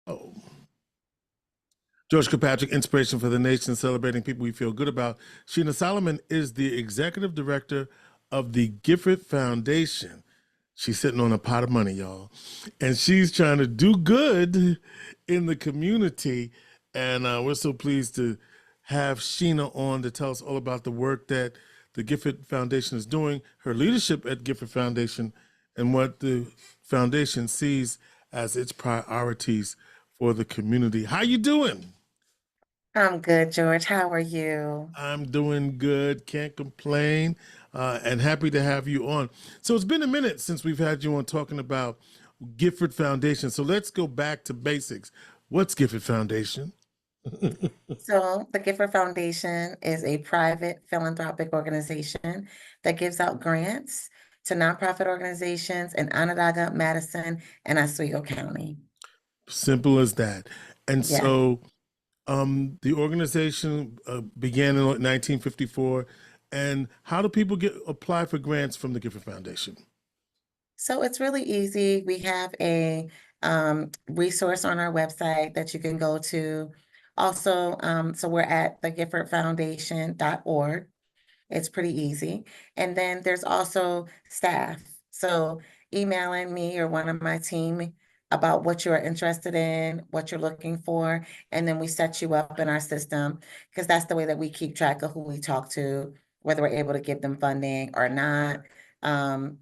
Oh. George Kilpatrick Inspiration for the Nation, celebrating people we feel good about. Sheena Solomon is the executive director of the Gifford Foundation. She's sitting on a pot of money, y'all. And she's trying to do good in the community. And we're so pleased to have Sheena on to tell us all about the work that the Gifford Foundation is doing, her leadership at Gifford Foundation, and what the foundation sees as its priorities for the community. How you doing? I'm good, George. How are you? I'm doing good, can't complain, and happy to have you on. So it's been a minute since we've had you on talking about Gifford Foundation. So let's go back to basics. What's Gifford Foundation? So, the Gifford Foundation is a private philanthropic organization that gives out grants to nonprofit organizations in Onondaga, Madison, and Oswego County. Simple as that. And Yeah. so the organization began in 1954. And how do people apply for grants from the Gifford Foundation? So, it's really easy. We have a resource on our website that you can go to. Also, so we're at thegiffordfoundation.org. It's pretty easy. And then there's also staff. So emailing me or one of my team about what you're interested in, what you're looking for, and then we set you up in our system because that's the way that we keep track of who we talk to, whether we're able to give them funding or not.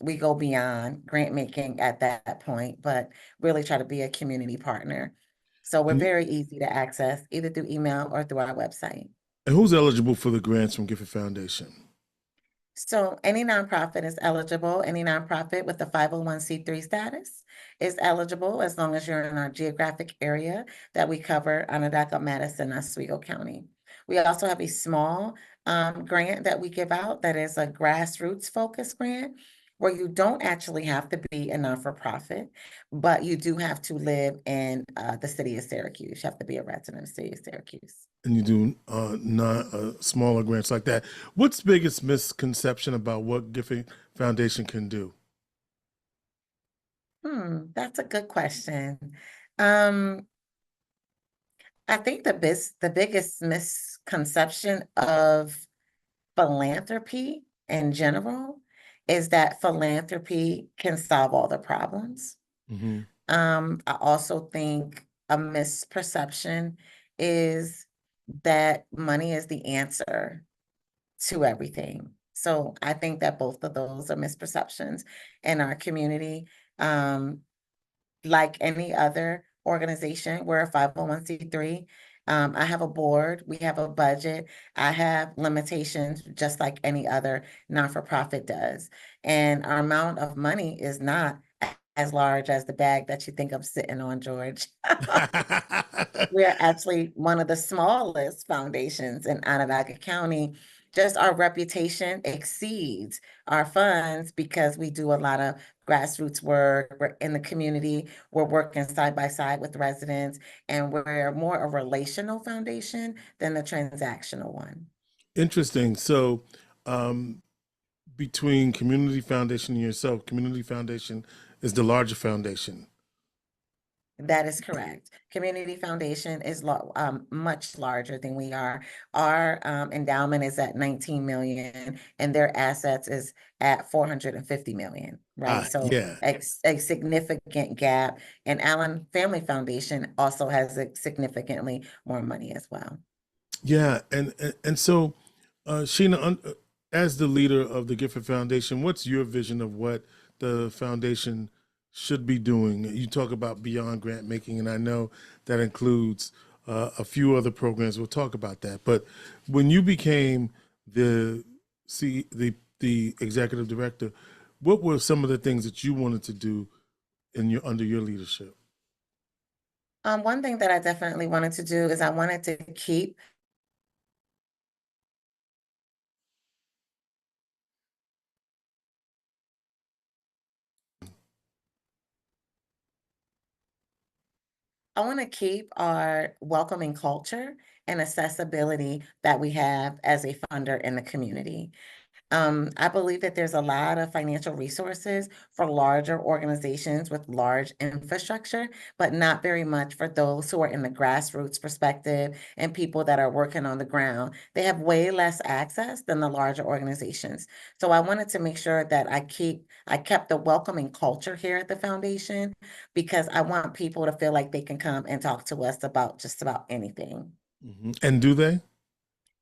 We go beyond grant making at that point, but really try to be a community partner. So we're And, very easy to access either through email or through our website. and who's eligible for the grants from Gifford Foundation? So any nonprofit is eligible. Any nonprofit with a 501c3 status is eligible as long as you're in our geographic area that we cover, Onondaga, Madison, Oswego County. We also have a small grant that we give out that is a grassroots focused grant where you don't actually have to be a non-for-profit, but you do have to live in the city of Syracuse. You have to be a resident of the city of Syracuse. And you do smaller grants like that. What's the biggest misconception about what Gifford Foundation can do? That's a good question. Um, I think the biggest misconception of philanthropy in general is that philanthropy can solve all the problems. Mm-hmm. I also think a misperception is that money is the answer to everything. So I think that both of those are misperceptions in our community. Like any other organization, we're a 501c3. I have a board, we have a budget, I have limitations just like any other non-for-profit does. And our amount of money is not as large as the bag that you think I'm sitting on, George. We're actually one of the smallest foundations in Onondaga County. Just our reputation exceeds our funds because we do a lot of grassroots work. We're in the community. We're working side by side with residents, and we're more a relational foundation than a transactional one. Interesting. So, between Community Foundation and yourself, Community Foundation is the larger foundation. That is correct. Community Foundation is much larger than we are. Our endowment is at 19 million and their assets is at 450 million, right? So Yeah. a significant gap. And Allen Family Foundation also has a significantly more money as well. Yeah. And so, Sheena, as the leader of the Gifford Foundation, what's your vision of what the foundation should be doing? You talk about beyond grant making, and I know that includes a few other programs. We'll talk about that. But when you became the executive director, what were some of the things that you wanted to do under your leadership? One thing that I definitely wanted to do is I wanted to keep our welcoming culture and accessibility that we have as a funder in the community. I believe that there's a lot of financial resources for larger organizations with large infrastructure, but not very much for those who are in the grassroots perspective and people that are working on the ground. They have way less access than the larger organizations. So I wanted to make sure that I kept the welcoming culture here at the foundation, because I want people to feel like they can come and talk to us about just about anything. And do they?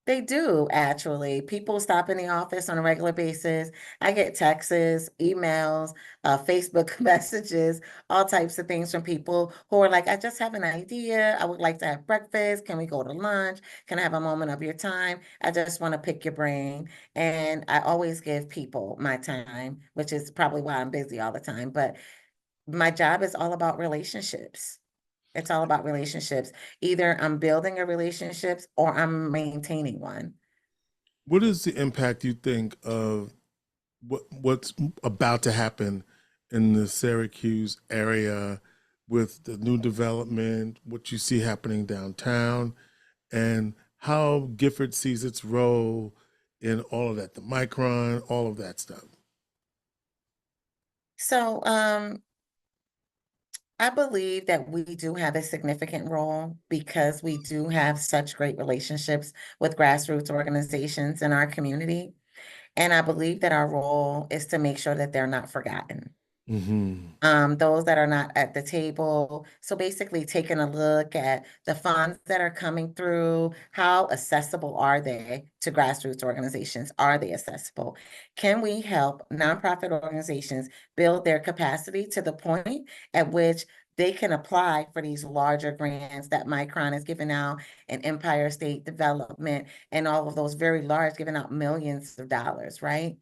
They do, actually. People stop in the office on a regular basis. I get texts, emails, Facebook messages, all types of things from people who are like, I just have an idea. I would like to have breakfast. Can we go to lunch? Can I have a moment of your time? I just want to pick your brain. And I always give people my time, which is probably why I'm busy all the time. But my job is all about relationships. It's all about relationships. Either I'm building a relationships or I'm maintaining one. What is the impact you think of what's about to happen in the Syracuse area with the new development, what you see happening downtown, and how Gifford sees its role in all of that, the micron, all of that stuff? So I believe that we do have a significant role because we do have such great relationships with grassroots organizations in our community. And I believe that our role is to make sure that they're not forgotten. Mm-hmm. Those that are not at the table. So basically taking a look at the funds that are coming through, how accessible are they to grassroots organizations? Are they accessible? Can we help nonprofit organizations build their capacity to the point at which they can apply for these larger grants that Micron is giving out, and Empire State Development, and all of those very large, giving out millions of dollars, right?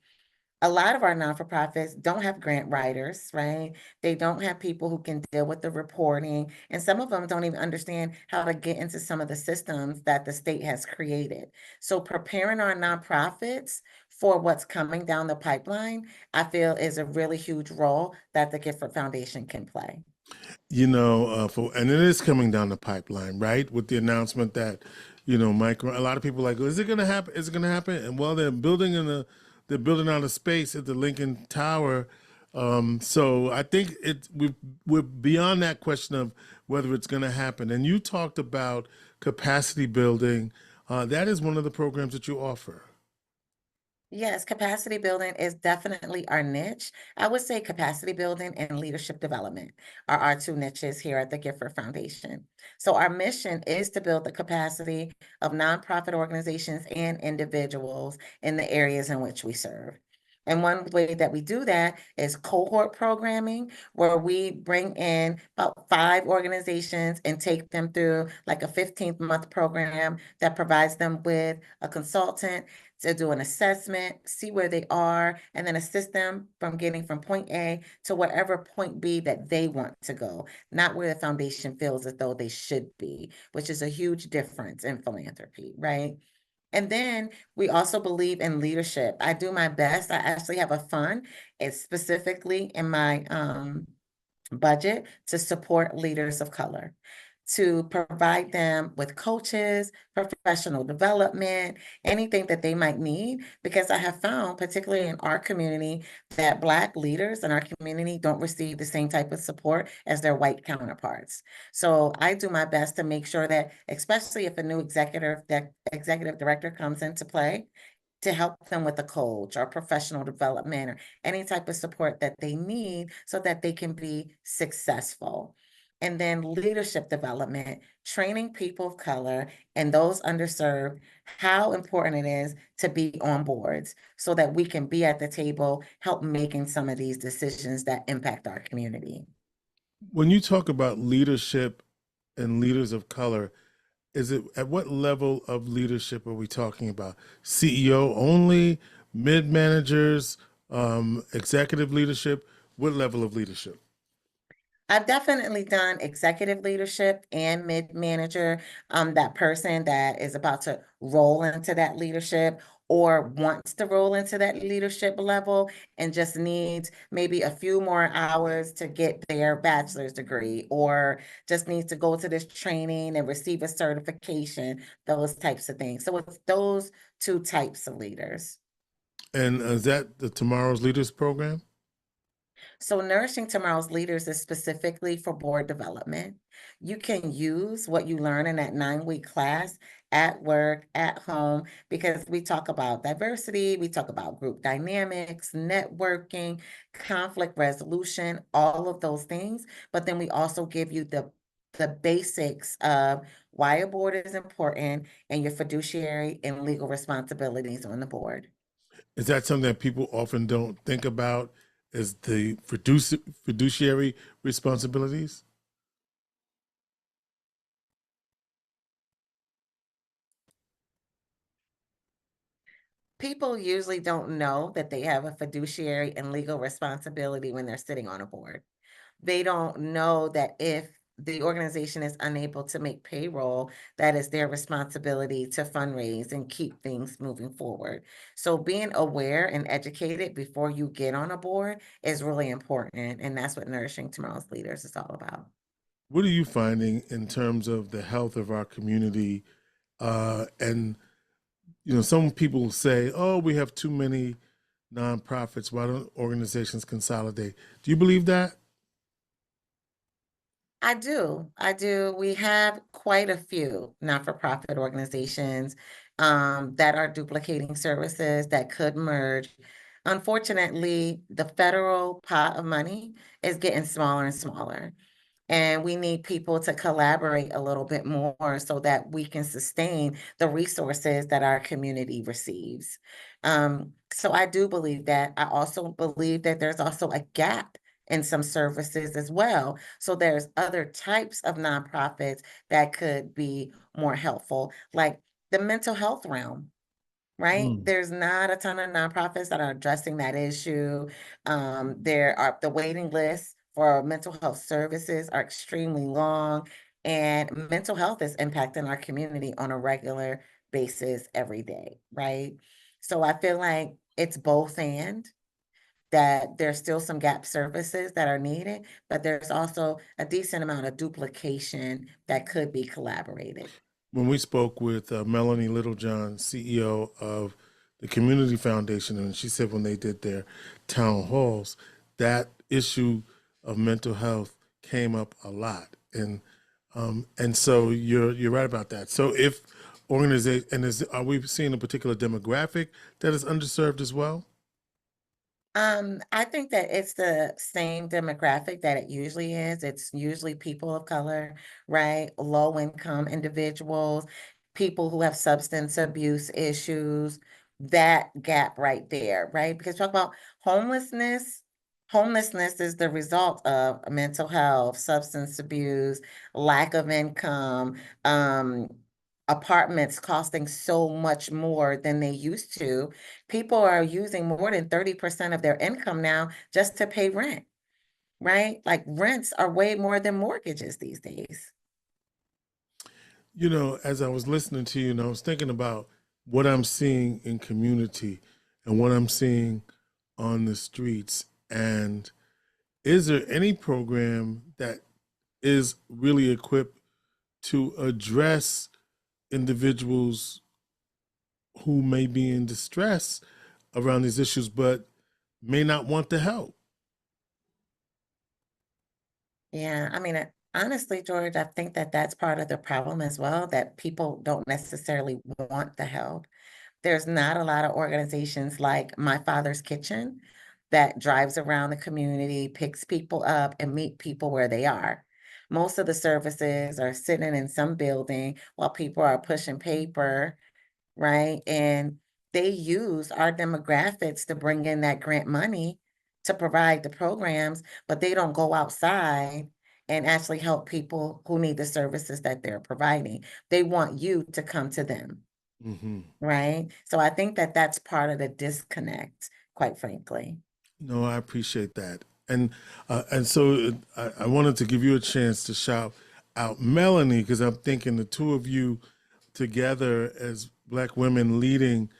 A lot of our non-for-profits don't have grant writers, right? They don't have people who can deal with the reporting, and some of them don't even understand how to get into some of the systems that the state has created. So preparing our nonprofits for what's coming down the pipeline, I feel is a really huge role that the Gifford Foundation can play. And it is coming down the pipeline, right? With the announcement that, a lot of people are like, is it going to happen? Is it going to happen? And well, they're building out a space at the Lincoln Tower. So I think we're beyond that question of whether it's going to happen. And you talked about capacity building. That is one of the programs that you offer. Yes, capacity building is definitely our niche. I would say capacity building and leadership development are our two niches here at the Gifford Foundation. So our mission is to build the capacity of nonprofit organizations and individuals in the areas in which we serve. And one way that we do that is cohort programming, where we bring in about 5 organizations and take them through like a 15-month program that provides them with a consultant to do an assessment, see where they are, and then assist them from getting from point A to whatever point B that they want to go, not where the foundation feels as though they should be, which is a huge difference in philanthropy, right? And then we also believe in leadership. I do my best. I actually have a fund. It's specifically in my budget to support leaders of color, to provide them with coaches, professional development, anything that they might need, because I have found, particularly in our community, that Black leaders in our community don't receive the same type of support as their white counterparts. So I do my best to make sure that, especially if a new executive director comes into play, to help them with a coach or professional development or any type of support that they need so that they can be successful. And then leadership development, training people of color and those underserved, how important it is to be on boards so that we can be at the table, help making some of these decisions that impact our community. When you talk about leadership and leaders of color, is it at what level of leadership are we talking about? CEO only, mid managers, executive leadership? What level of leadership? I've definitely done executive leadership and mid-manager, that person that is about to roll into that leadership or wants to roll into that leadership level and just needs maybe a few more hours to get their bachelor's degree, or just needs to go to this training and receive a certification, those types of things. So it's those two types of leaders. And is that the Tomorrow's Leaders program? So Nourishing Tomorrow's Leaders is specifically for board development. You can use what you learn in that 9-week class at work, at home, because we talk about diversity, we talk about group dynamics, networking, conflict resolution, all of those things. But then we also give you the basics of why a board is important and your fiduciary and legal responsibilities on the board. Is that something that people often don't think about as the fiduciary responsibilities? People usually don't know that they have a fiduciary and legal responsibility when they're sitting on a board. They don't know that if the organization is unable to make payroll, that is their responsibility to fundraise and keep things moving forward. So being aware and educated before you get on a board is really important. And that's what Nourishing Tomorrow's Leaders is all about. What are you finding in terms of the health of our community? And some people say, "Oh, we have too many nonprofits. Why don't organizations consolidate?" Do you believe that? I do. I do. We have quite a few not-for-profit organizations that are duplicating services that could merge. Unfortunately, the federal pot of money is getting smaller and smaller. And we need people to collaborate a little bit more so that we can sustain the resources that our community receives. So I do believe that. I also believe that there's also a gap in some services as well. So there's other types of nonprofits that could be more helpful, like the mental health realm. Right? Mm. There's not a ton of nonprofits that are addressing that issue. There are the waiting lists for mental health services are extremely long, and mental health is impacting our community on a regular basis every day, right? So I feel like it's both and that there's still some gap services that are needed, but there's also a decent amount of duplication that could be collaborated. When we spoke with Melanie Littlejohn, CEO of the Community Foundation, and she said when they did their town halls, that issue of mental health came up a lot, and so you're right about that. So if organization are we seeing a particular demographic that is underserved as well? I think that it's the same demographic that it usually is. It's usually people of color, right? Low income individuals, people who have substance abuse issues, that gap right there, right? Because talk about homelessness. Homelessness is the result of mental health, substance abuse, lack of income, apartments costing so much more than they used to. People are using more than 30% of their income now just to pay rent, right? Like rents are way more than mortgages these days. As I was listening to you, and I was thinking about what I'm seeing in community and what I'm seeing on the streets, and is there any program that is really equipped to address individuals who may be in distress around these issues but may not want the help? Yeah, I mean, honestly, George, I think that that's part of the problem as well, that people don't necessarily want the help. There's not a lot of organizations like My Father's Kitchen that drives around the community, picks people up, and meet people where they are. Most of the services are sitting in some building while people are pushing paper, right? And they use our demographics to bring in that grant money to provide the programs, but they don't go outside and actually help people who need the services that they're providing. They want you to come to them, Mm-hmm. right? So I think that that's part of the disconnect, quite frankly. No, I appreciate that, and so I wanted to give you a chance to shout out Melanie, because I'm thinking the two of you together as Black women leading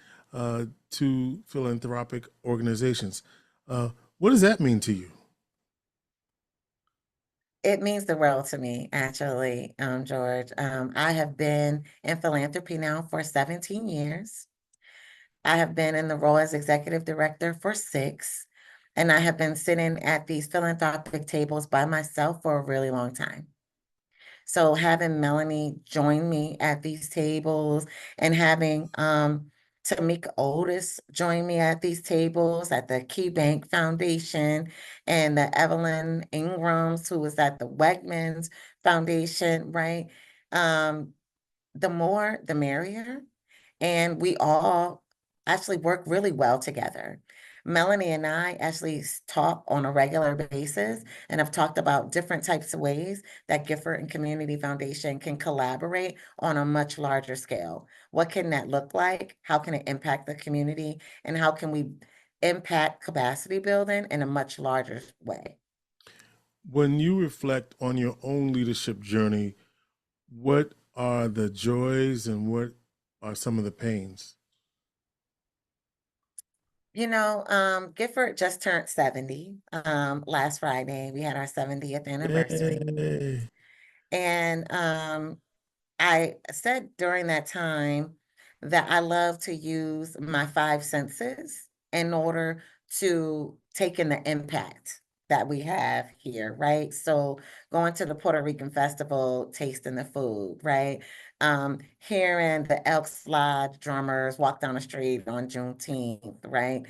two philanthropic organizations. Uh, what does that mean to you? It means the world to me, actually, George. I have been in philanthropy now for 17 years. I have been in the role as executive director for 6, and I have been sitting at these philanthropic tables by myself for a really long time. So having Melanie join me at these tables and having Tamika Otis join me at these tables at the Key Bank Foundation and the Evelyn Ingrams, who was at the Wegmans Foundation, right? The more, the merrier. And we all actually work really well together. Melanie and I actually talk on a regular basis and have talked about different types of ways that Gifford and Community Foundation can collaborate on a much larger scale. What can that look like? How can it impact the community? And how can we impact capacity building in a much larger way? When you reflect on your own leadership journey, what are the joys and what are some of the pains? Gifford just turned 70 last Friday. We had our 70th anniversary. Yay. And I said during that time that I love to use my 5 senses in order to take in the impact that we have here, right? So going to the Puerto Rican festival, tasting the food, right? Hearing the Elks Lodge drummers walk down the street on Juneteenth, right?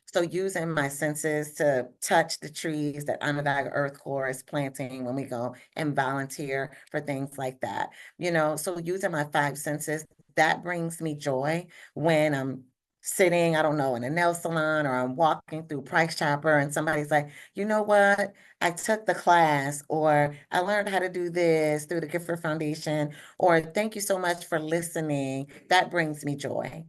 So using my senses to touch the trees that Onondaga Earth Corps is planting when we go and volunteer for things like that. So using my 5 senses, that brings me joy when I'm sitting, I don't know, in a nail salon or I'm walking through Price Chopper and somebody's like, you know what? I took the class or I learned how to do this through the Gifford Foundation, or thank you so much for listening. That brings me joy.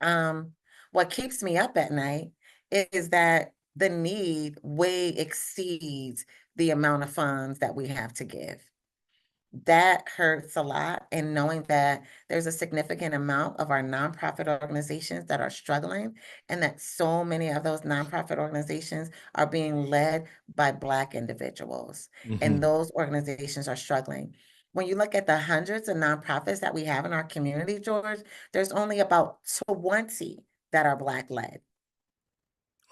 Um, what keeps me up at night is that the need way exceeds the amount of funds that we have to give. That hurts a lot. And knowing that there's a significant amount of our nonprofit organizations that are struggling, and that so many of those nonprofit organizations are being led by Black individuals, and those organizations are struggling. When you look at the hundreds of nonprofits that we have in our community, George, there's only about 20 that are Black led.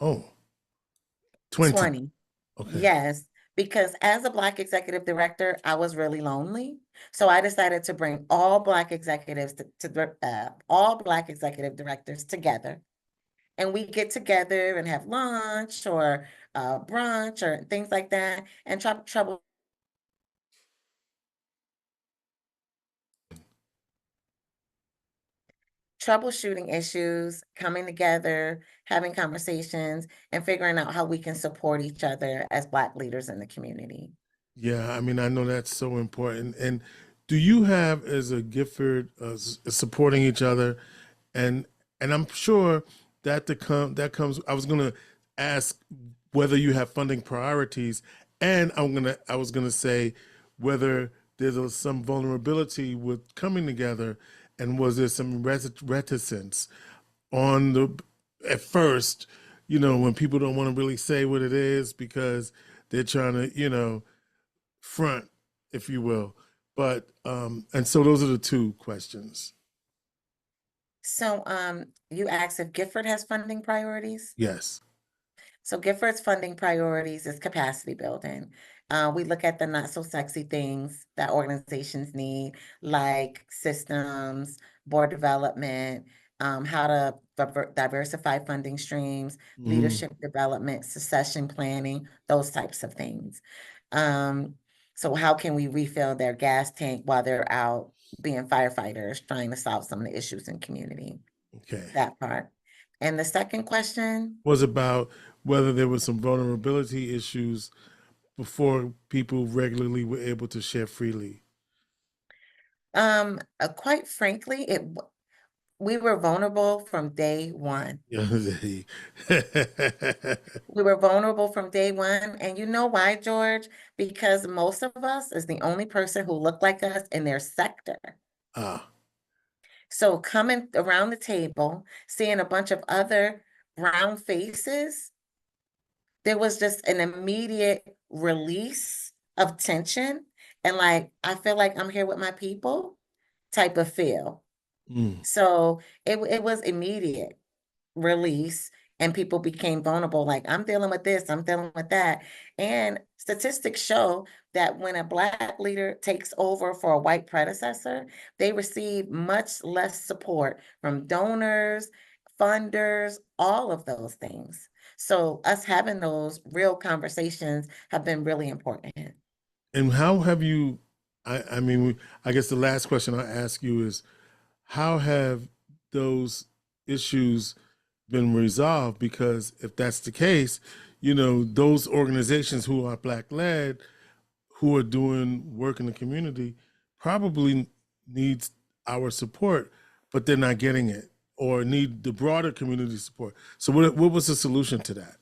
Oh, 20. 20. Okay. Yes, because as a Black executive director, I was really lonely. So I decided to bring all Black executives all Black executive directors together. And we get together and have lunch or brunch or things like that and troubleshooting issues, coming together, having conversations, and figuring out how we can support each other as Black leaders in the community. Yeah, I mean, I know that's so important. And do you have, as a Gifford, supporting each other, and I'm sure that comes. I was gonna ask whether you have funding priorities, and I was gonna say whether some vulnerability with coming together, and was there some reticence on the at first, when people don't want to really say what it is because they're trying to, front, if you will. But and so those are the two questions. So you asked if Gifford has funding priorities. Yes. So Gifford's funding priorities is capacity building. We look at the not so sexy things that organizations need, like systems, board development, how to diversify funding streams, leadership development, succession planning, those types of things. So how can we refill their gas tank while they're out being firefighters, trying to solve some of the issues in community? Okay. That part. And the second question? Was about whether there was some vulnerability issues before people regularly were able to share freely. Quite frankly, we were vulnerable from day one. Yeah. We were vulnerable from day one. And you know why, George? Because most of us is the only person who looked like us in their sector. Ah. So coming around the table, seeing a bunch of other brown faces, there was just an immediate release of tension. And like, I feel like I'm here with my people type of feel. Mm. So it was immediate release, and people became vulnerable. Like, I'm dealing with this, I'm dealing with that. And statistics show that when a Black leader takes over for a white predecessor, they receive much less support from donors, funders, all of those things. So us having those real conversations have been really important. And how have you, I mean, I guess the last question I'll ask you is, how have those issues been resolved? Because if that's the case, those organizations who are Black led, who are doing work in the community, probably needs our support, but they're not getting it, or need the broader community support. So what was the solution to that?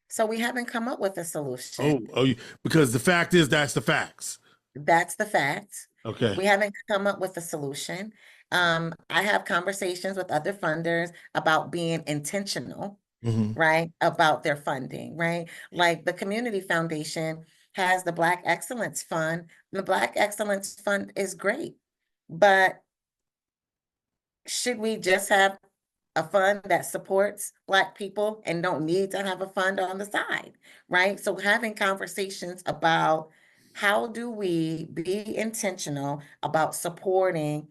So we haven't come up with a solution. Because the fact is, that's the facts. That's the fact. Okay. We haven't come up with a solution. I have conversations with other funders about being intentional, Mm-hmm. right, about their funding, right? Like the Community Foundation has the Black Excellence Fund. The Black Excellence Fund is great, but should we just have a fund that supports Black people and don't need to have a fund on the side, right? So having conversations about how do we be intentional about supporting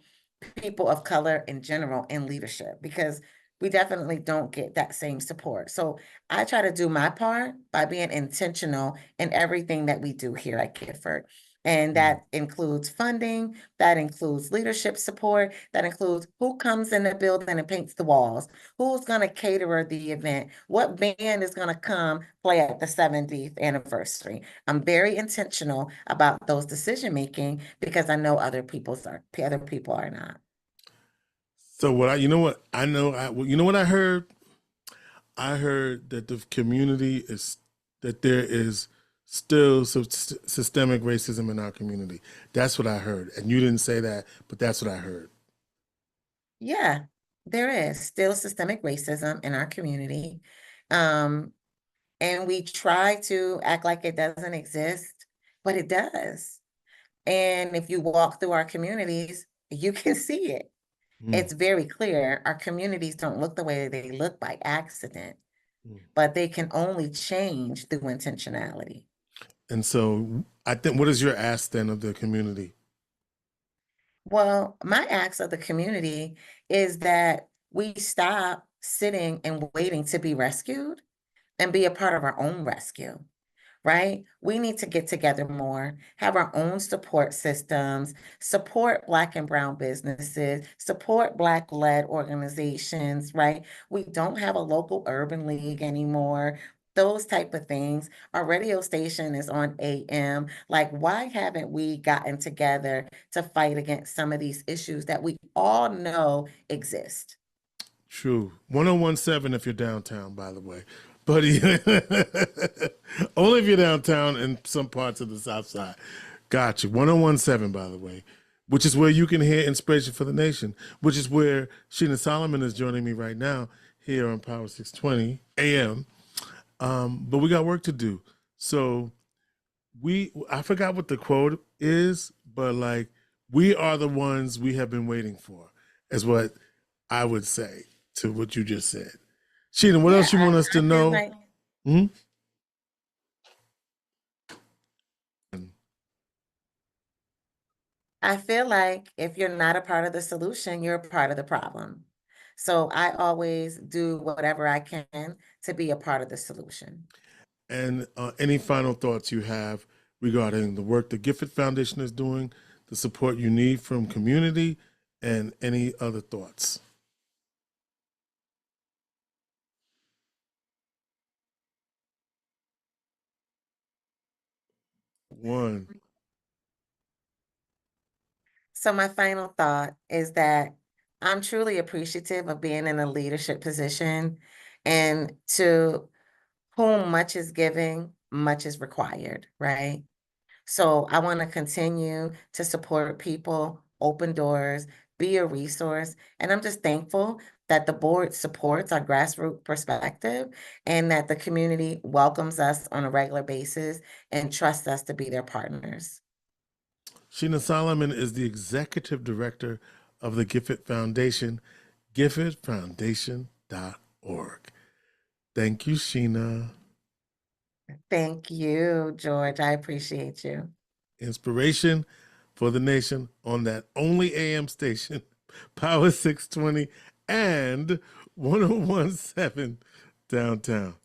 people of color in general in leadership, because we definitely don't get that same support. So I try to do my part by being intentional in everything that we do here at Gifford. And that includes funding, that includes leadership support, that includes who comes in the building and paints the walls, who's going to cater the event, what band is going to come play at the 70th anniversary. I'm very intentional about those decision making because I know other people are not. So what I, you know what I know, you know what I heard? I heard that the community is, that there is still systemic racism in our community. That's what I heard. And you didn't say that, but that's what I heard. Yeah, there is still systemic racism in our community. Um, and we try to act like it doesn't exist, but it does. And if you walk through our communities, you can see it. Mm. It's very clear. Our communities don't look the way they look by accident, Mm. but they can only change through intentionality. And so I think, what is your ask then of the community? Well, my ask of the community is that we stop sitting and waiting to be rescued and be a part of our own rescue, right? We need to get together more, have our own support systems, support Black and Brown businesses, support Black-led organizations, right? We don't have a local urban league anymore. Those type of things. Our radio station is on AM. Like, why haven't we gotten together to fight against some of these issues that we all know exist? True. 1017 if you're downtown, by the way. But only if you're downtown in some parts of the South Side. Gotcha. 1017, by the way, which is where you can hear Inspiration for the Nation, which is where Sheena Solomon is joining me right now here on Power 620 AM. But we got work to do. So I forgot what the quote is, but like, we are the ones we have been waiting for, is what I would say to what you just said. Sheena, what else you want us to know? Like, Hmm? I feel like if you're not a part of the solution, you're a part of the problem. So I always do whatever I can to be a part of the solution. And any final thoughts you have regarding the work the Gifford Foundation is doing, the support you need from community, and any other thoughts? One. So my final thought is that I'm truly appreciative of being in a leadership position, and to whom much is given, much is required, right? So I want to continue to support people, open doors, be a resource. And I'm just thankful that the board supports our grassroots perspective and that the community welcomes us on a regular basis and trusts us to be their partners. Sheena Solomon is the executive director of the Gifford Foundation, giffordfoundation.org. Thank you, Sheena. Thank you, George. I appreciate you. Inspiration for the nation on that only AM station, Power 620 and 1017 downtown.